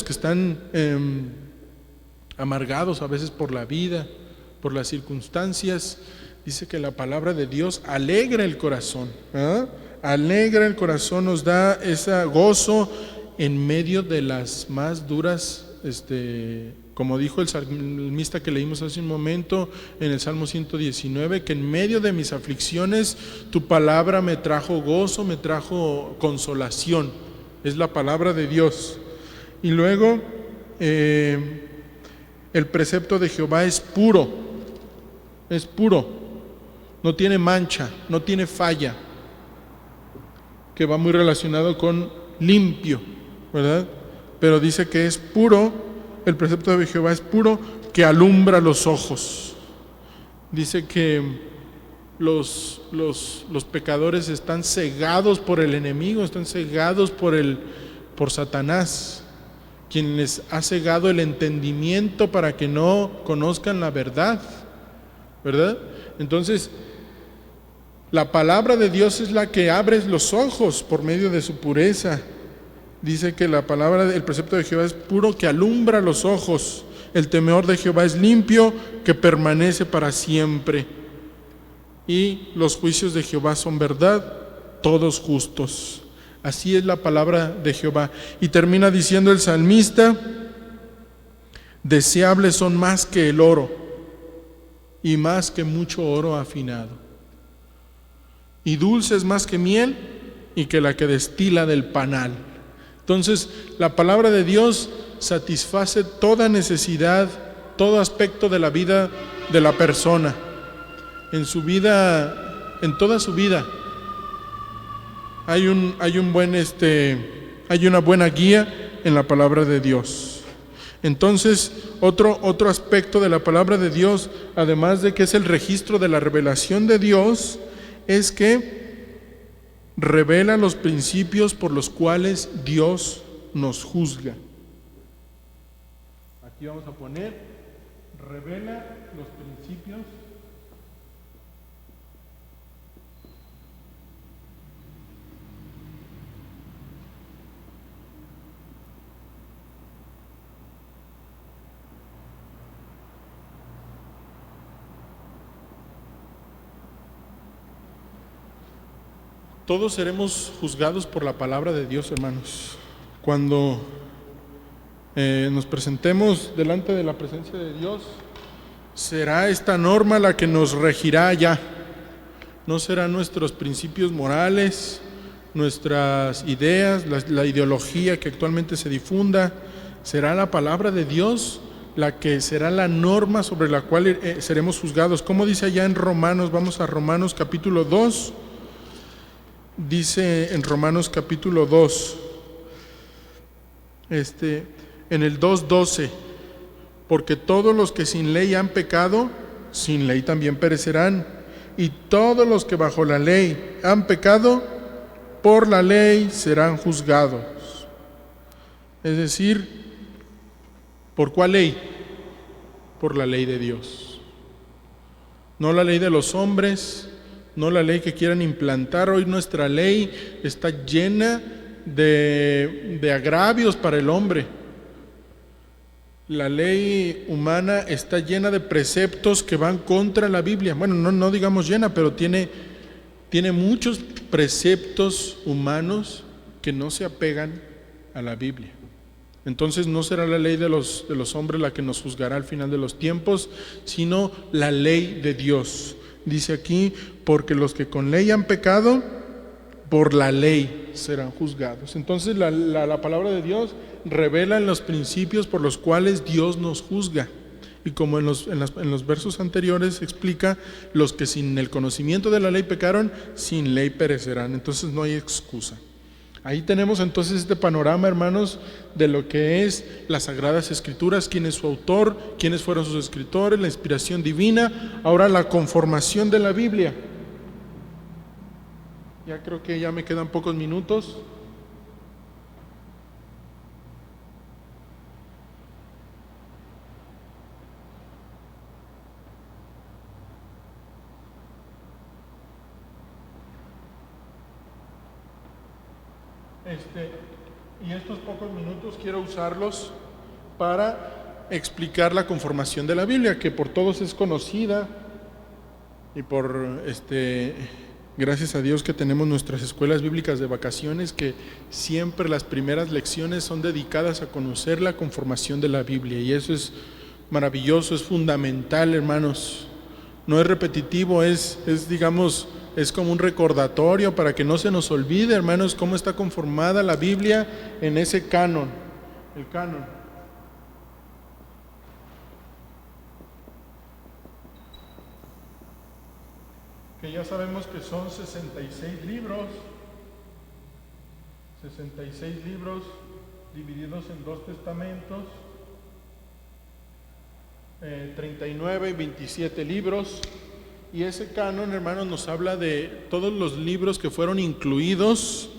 que están amargados a veces por la vida, por las circunstancias. Dice que la palabra de Dios alegra el corazón, alegra el corazón, nos da ese gozo en medio de las más duras, como dijo el salmista que leímos hace un momento en el Salmo 119, que en medio de mis aflicciones tu palabra me trajo gozo, me trajo consolación. Es la palabra de Dios. Y luego el precepto de Jehová es puro, no tiene mancha, no tiene falla, que va muy relacionado con limpio, ¿verdad? Pero dice que es puro, el precepto de Jehová es puro, que alumbra los ojos. Dice que los pecadores están cegados por el enemigo, están cegados por Satanás, quien les ha cegado el entendimiento para que no conozcan la verdad, ¿verdad? Entonces, la palabra de Dios es la que abre los ojos por medio de su pureza. Dice que la palabra, el precepto de Jehová es puro, que alumbra los ojos. El temor de Jehová es limpio, que permanece para siempre. Y los juicios de Jehová son verdad, todos justos. Así es la palabra de Jehová. Y termina diciendo el salmista: deseables son más que el oro, y más que mucho oro afinado, y dulces más que miel, y que la que destila del panal. Entonces, la palabra de Dios satisface toda necesidad, todo aspecto de la vida de la persona, en su vida, en toda su vida. Hay una buena guía en la palabra de Dios. Entonces, otro aspecto de la palabra de Dios, además de que es el registro de la revelación de Dios, es que revela los principios por los cuales Dios nos juzga. Aquí vamos a poner, revela los principios Todos seremos juzgados por la palabra de Dios, hermanos. Cuando nos presentemos delante de la presencia de Dios, será esta norma la que nos regirá allá. No serán nuestros principios morales, nuestras ideas, la ideología que actualmente se difunda. Será la palabra de Dios la que será la norma sobre la cual seremos juzgados. Como dice allá en Romanos, vamos a Romanos capítulo 2. Dice en Romanos capítulo 2, en el 2:12, porque todos los que sin ley han pecado, sin ley también perecerán, y todos los que bajo la ley han pecado, por la ley serán juzgados. Es decir, ¿por cuál ley? Por la ley de Dios. No la ley de los hombres, no la ley que quieran implantar. Hoy nuestra ley está llena de agravios para el hombre. La ley humana está llena de preceptos que van contra la Biblia. Bueno, no digamos llena, pero tiene muchos preceptos humanos que no se apegan a la Biblia. Entonces no será la ley de los hombres la que nos juzgará al final de los tiempos, sino la ley de Dios. Dice aquí, porque los que con ley han pecado, por la ley serán juzgados. Entonces la palabra de Dios revela los principios por los cuales Dios nos juzga. Y como en los versos anteriores explica, los que sin el conocimiento de la ley pecaron, sin ley perecerán. Entonces no hay excusa. Ahí tenemos entonces este panorama, hermanos, de lo que es las Sagradas Escrituras, quién es su autor, quiénes fueron sus escritores, la inspiración divina, ahora la conformación de la Biblia. Ya creo que ya me quedan pocos minutos. Y estos pocos minutos quiero usarlos para explicar la conformación de la Biblia, que por todos es conocida, y gracias a Dios que tenemos nuestras escuelas bíblicas de vacaciones, que siempre las primeras lecciones son dedicadas a conocer la conformación de la Biblia, y eso es maravilloso, es fundamental, hermanos. No es repetitivo, digamos, es como un recordatorio para que no se nos olvide, hermanos, cómo está conformada la Biblia en ese canon, el canon. Que ya sabemos que son 66 libros divididos en 2 testamentos, 39 y 27 libros. Y ese canon, hermanos, nos habla de todos los libros que fueron incluidos,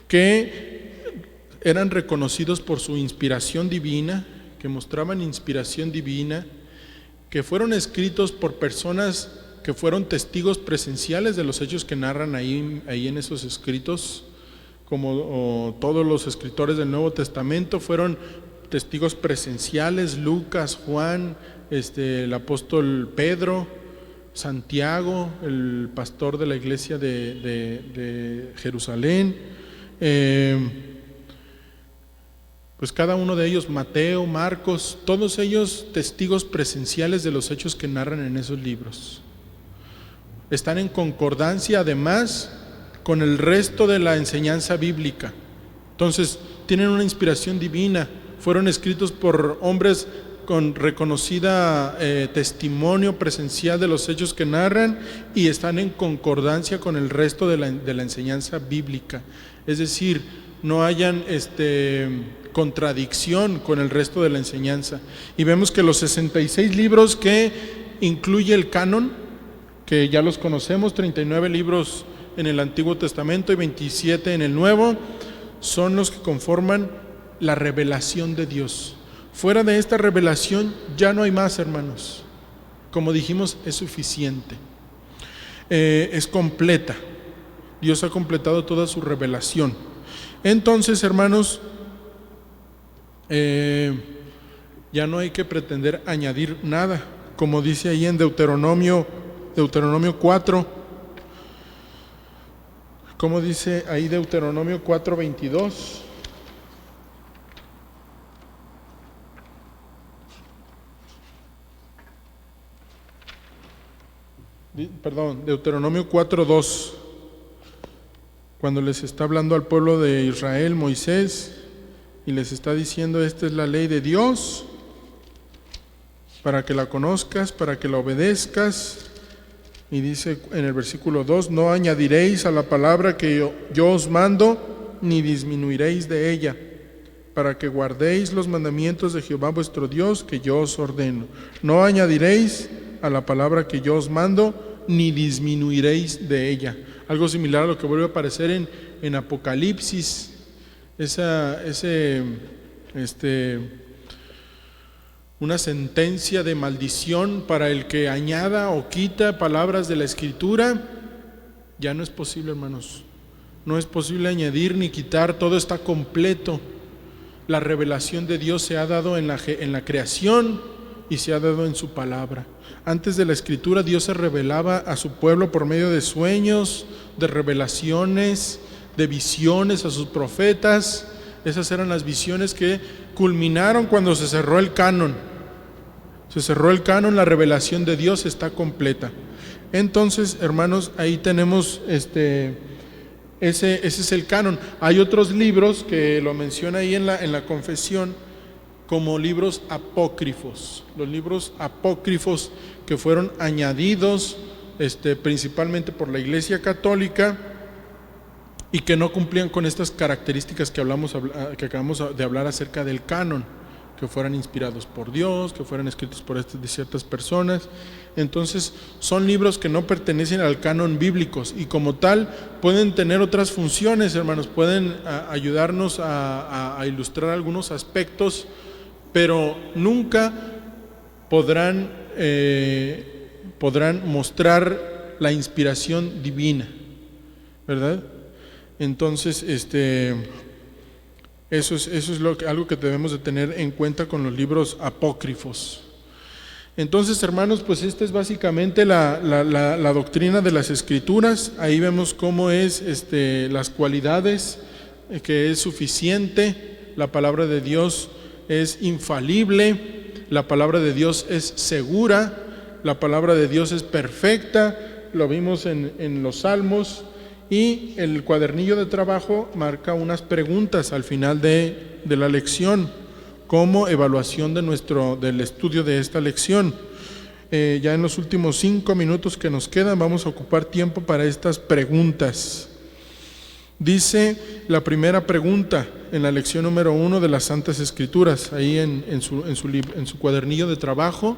que eran reconocidos por su inspiración divina, que mostraban inspiración divina, que fueron escritos por personas que fueron testigos presenciales de los hechos que narran ahí en esos escritos, como todos los escritores del Nuevo Testamento fueron testigos presenciales: Lucas, Juan, el apóstol Pedro, Santiago, el pastor de la iglesia de Jerusalén, pues cada uno de ellos, Mateo, Marcos, todos ellos testigos presenciales de los hechos que narran en esos libros. Están en concordancia además con el resto de la enseñanza bíblica. Entonces tienen una inspiración divina, fueron escritos por hombres con reconocida testimonio presencial de los hechos que narran, y están en concordancia con el resto de la enseñanza bíblica. Es decir, no hayan contradicción con el resto de la enseñanza. Y vemos que los 66 libros que incluye el canon, que ya los conocemos, 39 libros en el Antiguo Testamento y 27 en el Nuevo, son los que conforman la revelación de Dios. Fuera de esta revelación ya no hay más, hermanos. Como dijimos, es suficiente, es completa. Dios ha completado toda su revelación. Entonces, hermanos, ya no hay que pretender añadir nada, como dice ahí en Deuteronomio 4. Como dice ahí Deuteronomio 4:22. Deuteronomio 4:2, cuando les está hablando al pueblo de Israel Moisés y les está diciendo: esta es la ley de Dios, para que la conozcas, para que la obedezcas. Y dice en el versículo 2: no añadiréis a la palabra que yo os mando, ni disminuiréis de ella, para que guardéis los mandamientos de Jehová vuestro Dios, que yo os ordeno. No añadiréis a la palabra que yo os mando, ni disminuiréis de ella. Algo similar a lo que vuelve a aparecer en Apocalipsis, una sentencia de maldición para el que añada o quita palabras de la Escritura. Ya no es posible, hermanos. No es posible añadir ni quitar, todo está completo. La revelación de Dios se ha dado en la creación y se ha dado en su palabra. Antes de la Escritura, Dios se revelaba a su pueblo por medio de sueños, de revelaciones, de visiones a sus profetas. Esas eran las visiones que culminaron cuando se cerró el canon. Se cerró el canon, la revelación de Dios está completa. Entonces, hermanos, ahí tenemos ese es el canon. Hay otros libros que lo menciona ahí en la confesión como libros apócrifos. Los libros apócrifos que fueron añadidos principalmente por la Iglesia Católica y que no cumplían con estas características que acabamos de hablar acerca del canon, que fueran inspirados por Dios, que fueran escritos por ciertas personas. Entonces son libros que no pertenecen al canon bíblicos y como tal pueden tener otras funciones, hermanos, pueden ayudarnos a ilustrar algunos aspectos, pero nunca podrán mostrar la inspiración divina, ¿verdad? Entonces, eso es algo que debemos de tener en cuenta con los libros apócrifos. Entonces, hermanos, pues esta es básicamente la doctrina de las Escrituras. Ahí vemos cómo es las cualidades, que es suficiente, la palabra de Dios es infalible, la palabra de Dios es segura, la palabra de Dios es perfecta, lo vimos en los Salmos. Y el cuadernillo de trabajo marca unas preguntas al final de la lección como evaluación del estudio de esta lección. Ya en los últimos 5 minutos que nos quedan vamos a ocupar tiempo para estas preguntas. Dice la primera pregunta en la lección número 1 de las Santas Escrituras, ahí en su cuadernillo de trabajo,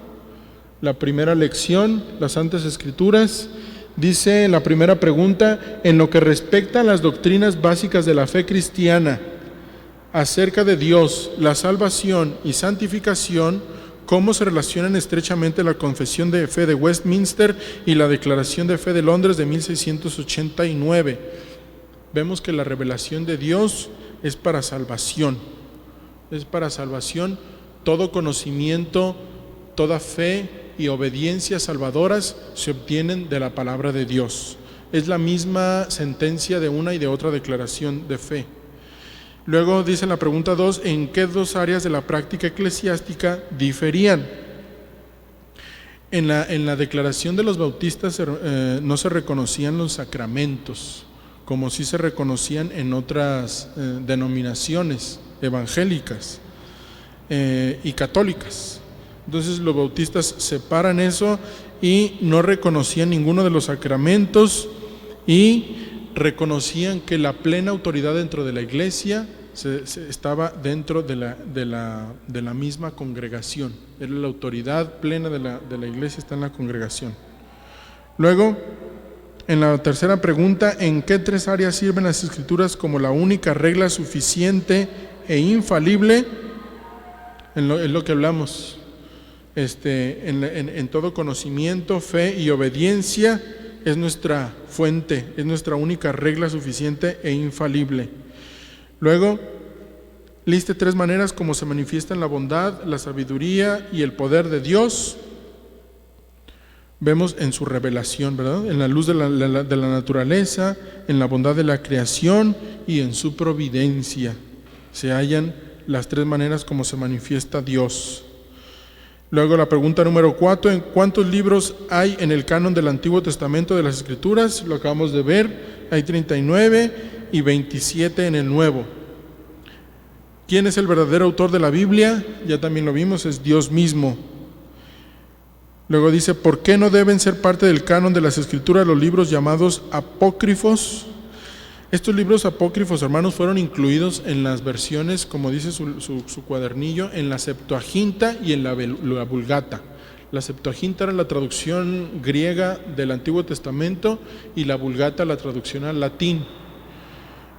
la primera lección, las Santas Escrituras. Dice la primera pregunta: en lo que respecta a las doctrinas básicas de la fe cristiana acerca de Dios, la salvación y santificación, ¿cómo se relacionan estrechamente la Confesión de Fe de Westminster y la Declaración de Fe de Londres de 1689? Vemos que la revelación de Dios es para salvación. Es para salvación. Todo conocimiento, toda fe y obediencia salvadoras se obtienen de la palabra de Dios. Es la misma sentencia de una y de otra declaración de fe. Luego dice la pregunta 2, ¿en qué dos áreas de la práctica eclesiástica diferían? En la declaración de los bautistas no se reconocían los sacramentos, como sí se reconocían en otras denominaciones evangélicas y católicas. Entonces los bautistas separan eso y no reconocían ninguno de los sacramentos y reconocían que la plena autoridad dentro de la iglesia estaba dentro de la misma congregación. Era la autoridad plena de la iglesia, está en la congregación. Luego, en la tercera pregunta, ¿en qué 3 áreas sirven las Escrituras como la única regla suficiente e infalible? En lo que hablamos. En todo conocimiento, fe y obediencia es nuestra fuente, es nuestra única regla suficiente e infalible. Luego, liste 3 maneras como se manifiestan la bondad, la sabiduría y el poder de Dios. Vemos en su revelación, ¿verdad? En la luz de la naturaleza, en la bondad de la creación y en su providencia. Se hallan las 3 maneras como se manifiesta Dios. Luego la pregunta número 4, ¿en cuántos libros hay en el canon del Antiguo Testamento de las Escrituras? Lo acabamos de ver, hay 39 y 27 en el Nuevo. ¿Quién es el verdadero autor de la Biblia? Ya también lo vimos, es Dios mismo. Luego dice, ¿por qué no deben ser parte del canon de las Escrituras los libros llamados apócrifos? Estos libros apócrifos, hermanos, fueron incluidos en las versiones, como dice su cuadernillo, en la Septuaginta y en la Vulgata. La Septuaginta era la traducción griega del Antiguo Testamento y la Vulgata la traducción al latín.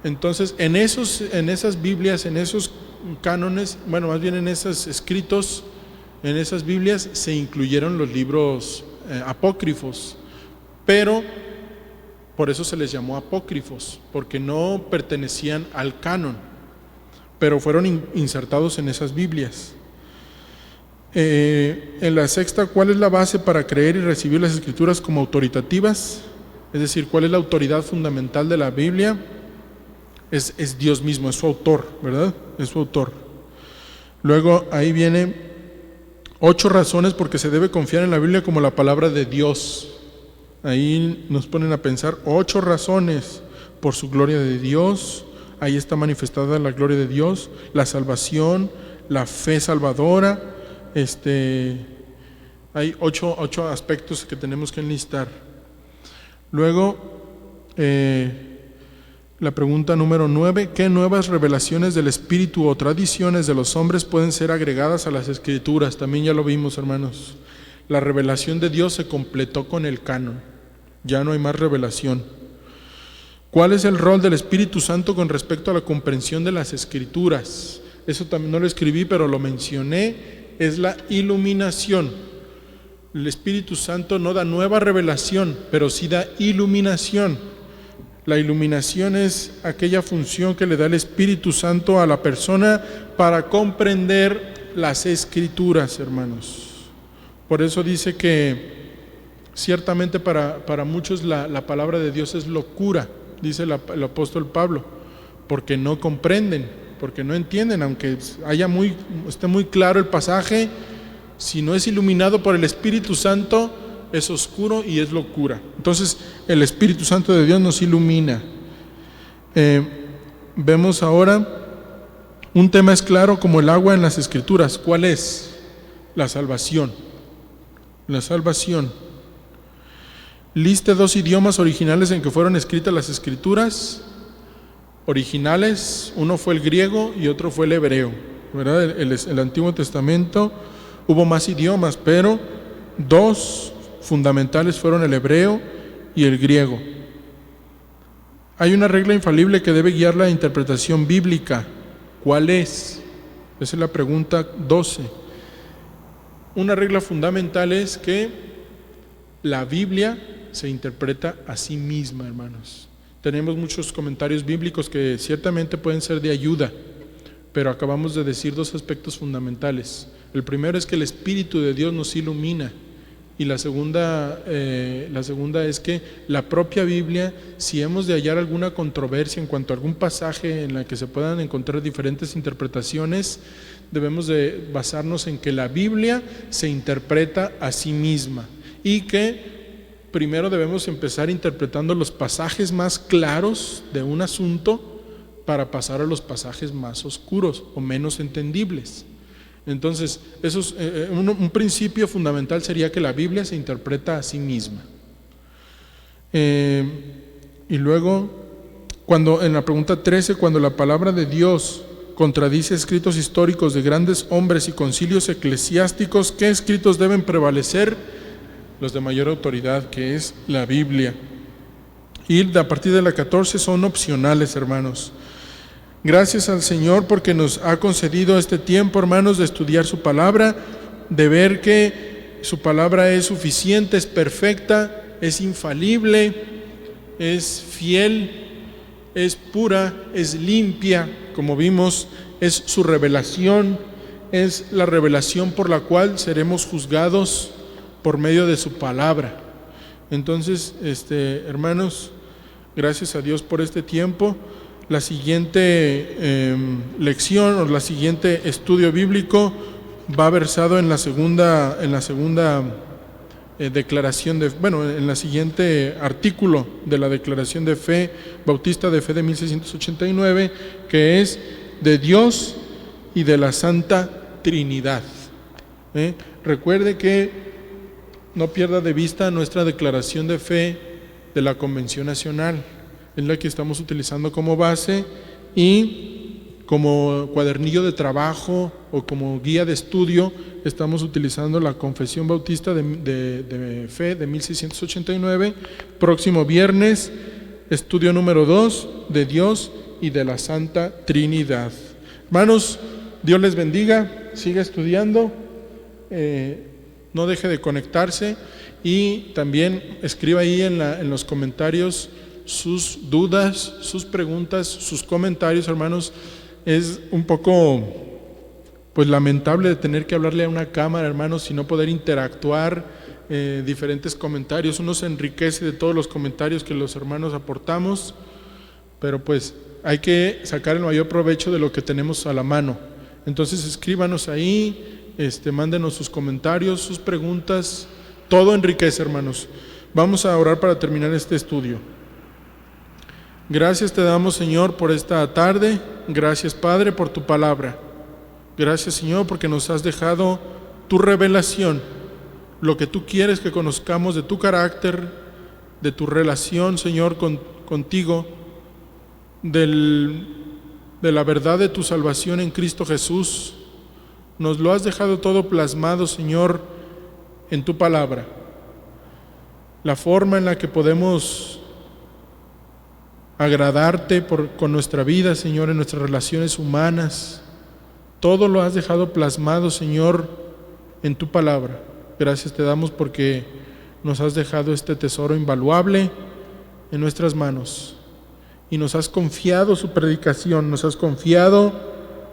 Entonces, en esas Biblias, en esos cánones, bueno, más bien en esos escritos, en esas Biblias se incluyeron los libros apócrifos, pero por eso se les llamó apócrifos, porque no pertenecían al canon, pero fueron insertados en esas Biblias. En la sexta, ¿cuál es la base para creer y recibir las Escrituras como autoritativas? Es decir, ¿cuál es la autoridad fundamental de la Biblia? Es Dios mismo, es su autor, ¿verdad? Es su autor. Luego ahí viene 8 razones por qué se debe confiar en la Biblia como la palabra de Dios. Ahí nos ponen a pensar 8 razones por su gloria de Dios. Ahí está manifestada la gloria de Dios, la salvación, la fe salvadora. Hay 8 aspectos que tenemos que enlistar. Luego, la pregunta número 9, ¿qué nuevas revelaciones del Espíritu o tradiciones de los hombres pueden ser agregadas a las Escrituras? También ya lo vimos, hermanos. La revelación de Dios se completó con el canon. Ya no hay más revelación. ¿Cuál es el rol del Espíritu Santo con respecto a la comprensión de las Escrituras? Eso también no lo escribí, pero lo mencioné. Es la iluminación. El Espíritu Santo no da nueva revelación, pero sí da iluminación. La iluminación es aquella función que le da el Espíritu Santo a la persona para comprender las Escrituras, hermanos. Por eso dice que ciertamente para muchos la palabra de Dios es locura, dice el apóstol Pablo, porque no comprenden, porque no entienden, aunque esté muy claro el pasaje, si no es iluminado por el Espíritu Santo, es oscuro y es locura. Entonces, el Espíritu Santo de Dios nos ilumina. Vemos ahora, un tema es claro como el agua en las Escrituras. ¿Cuál es? La salvación. La salvación. Liste 2 idiomas originales en que fueron escritas las Escrituras. Originales, uno fue el griego y otro fue el hebreo, ¿verdad? El Antiguo Testamento hubo más idiomas, pero 2 fundamentales fueron el hebreo y el griego. Hay una regla infalible que debe guiar la interpretación bíblica. ¿Cuál es? Esa es la pregunta 12. Una regla fundamental es que la Biblia se interpreta a sí misma, hermanos. Tenemos muchos comentarios bíblicos que ciertamente pueden ser de ayuda, pero acabamos de decir 2 aspectos fundamentales. El primero es que el Espíritu de Dios nos ilumina, y la segunda es que la propia Biblia, si hemos de hallar alguna controversia en cuanto a algún pasaje en la que se puedan encontrar diferentes interpretaciones, debemos de basarnos en que la Biblia se interpreta a sí misma, y que primero debemos empezar interpretando los pasajes más claros de un asunto para pasar a los pasajes más oscuros o menos entendibles. Entonces, eso es, un principio fundamental sería que la Biblia se interpreta a sí misma. Y luego, en la pregunta 13, cuando la palabra de Dios contradice escritos históricos de grandes hombres y concilios eclesiásticos, ¿qué escritos deben prevalecer? Los de mayor autoridad, que es la Biblia. Y a partir de la 14 son opcionales, hermanos. Gracias al Señor porque nos ha concedido este tiempo, hermanos, de estudiar su palabra, de ver que su palabra es suficiente, es perfecta, es infalible, es fiel, es pura, es limpia, como vimos, es su revelación, es la revelación por la cual seremos juzgados por medio de su palabra. Entonces, hermanos, gracias a Dios por este tiempo. La siguiente lección o la siguiente estudio bíblico va versado en la segunda declaración de, en la siguiente artículo de la Declaración de Fe Bautista de Fe de 1689, que es de Dios y de la Santa Trinidad. Recuerde que no pierda de vista nuestra declaración de fe de la Convención Nacional, es la que estamos utilizando como base, y como cuadernillo de trabajo o como guía de estudio, estamos utilizando la Confesión Bautista de Fe de 1689. Próximo viernes, estudio número 2, de Dios y de la Santa Trinidad. Hermanos, Dios les bendiga, siga estudiando, no deje de conectarse y también escriba ahí en los comentarios sus dudas, sus preguntas, sus comentarios, hermanos. Es un poco pues lamentable de tener que hablarle a una cámara, hermanos, y no poder interactuar, diferentes comentarios. Uno se enriquece de todos los comentarios que los hermanos aportamos, pero pues hay que sacar el mayor provecho de lo que tenemos a la mano. Entonces escríbanos ahí, mándenos sus comentarios, sus preguntas, todo enriquece, hermanos. Vamos a orar para terminar este estudio. Gracias te damos, Señor, por esta tarde. Gracias, Padre, por tu palabra. Gracias, Señor, porque nos has dejado tu revelación, lo que tú quieres que conozcamos de tu carácter, de tu relación, Señor, contigo, de la verdad de tu salvación en Cristo Jesús. Nos lo has dejado todo plasmado, Señor, en tu palabra. La forma en la que podemos agradarte con nuestra vida, Señor, en nuestras relaciones humanas, todo lo has dejado plasmado, Señor, en tu palabra. Gracias te damos porque nos has dejado este tesoro invaluable en nuestras manos y nos has confiado su predicación, nos has confiado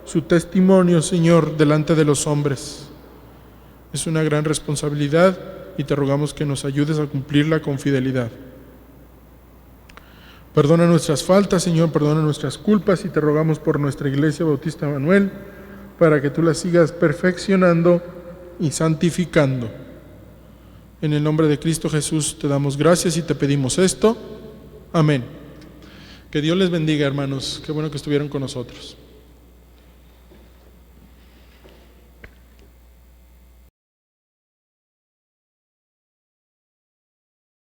su testimonio, Señor, delante de los hombres. Es una gran responsabilidad y te rogamos que nos ayudes a cumplirla con fidelidad. Perdona nuestras faltas, Señor, perdona nuestras culpas y te rogamos por nuestra Iglesia Bautista Manuel para que tú la sigas perfeccionando y santificando. En el nombre de Cristo Jesús te damos gracias y te pedimos esto. Amén. Que Dios les bendiga, hermanos. Qué bueno que estuvieron con nosotros.